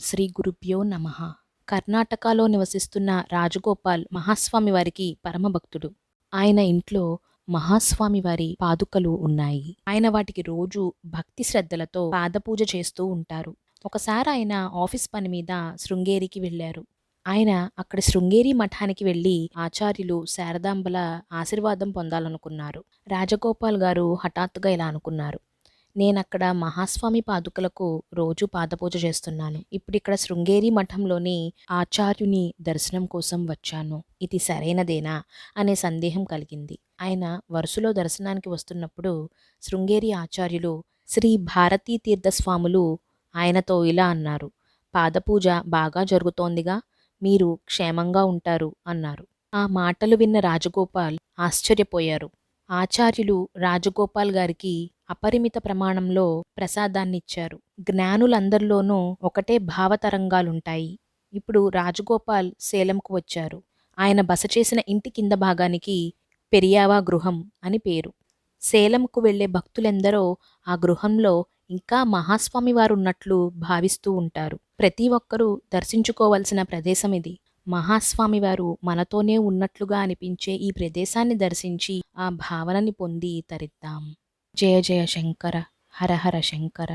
శ్రీ గురుభ్యో నమః. కర్ణాటకలో నివసిస్తున్న రాజగోపాల్ మహాస్వామి వారికి పరమభక్తుడు. ఆయన ఇంట్లో మహాస్వామి వారి పాదుకలు ఉన్నాయి. ఆయన వాటికి రోజు భక్తి శ్రద్ధలతో పాదపూజ చేస్తూ ఉంటారు. ఒకసారి ఆయన ఆఫీస్ పని మీద శృంగేరికి వెళ్లారు. ఆయన అక్కడి శృంగేరి మఠానికి వెళ్లి ఆచార్యులు శారదాంబల ఆశీర్వాదం పొందాలనుకున్నారు. రాజగోపాల్ గారు హఠాత్తుగా ఇలా అనుకున్నారు, నేనక్కడ మహాస్వామి పాదుకలకు రోజు పాదపూజ చేస్తున్నాను. ఇప్పుడిక్కడ శృంగేరి మఠంలోని ఆచార్యుని దర్శనం కోసం వచ్చాను. ఇది సరైనదేనా అనే సందేహం కలిగింది. ఆయన వరుసలో దర్శనానికి వస్తున్నప్పుడు శృంగేరి ఆచార్యులు శ్రీ భారతీ తీర్థస్వాములు ఆయనతో ఇలా అన్నారు, పాదపూజ బాగా జరుగుతోందిగా, మీరు క్షేమంగా ఉంటారు అన్నారు. ఆ మాటలు విన్న రాజగోపాల్ ఆశ్చర్యపోయారు. ఆచార్యులు రాజగోపాల్ గారికి అపరిమిత ప్రమాణంలో ప్రసాదాన్నిచ్చారు. జ్ఞానులందరిలోనూ ఒకటే భావతరంగాలుంటాయి. ఇప్పుడు రాజగోపాల్ సేలంకు వచ్చారు. ఆయన బస చేసిన ఇంటి కింద భాగానికి పెరియావా గృహం అని పేరు. సేలంకు వెళ్లే భక్తులెందరో ఆ గృహంలో ఇంకా మహాస్వామి వారున్నట్లు భావిస్తూ ఉంటారు. ప్రతి ఒక్కరూ దర్శించుకోవలసిన ప్రదేశం ఇది. మహాస్వామి వారు మనతోనే ఉన్నట్లుగా అనిపించే ఈ ప్రదేశాన్ని దర్శించి ఆ భావనని పొంది తరిద్దాం. జయ జయ శంకర, హర హర శంకర.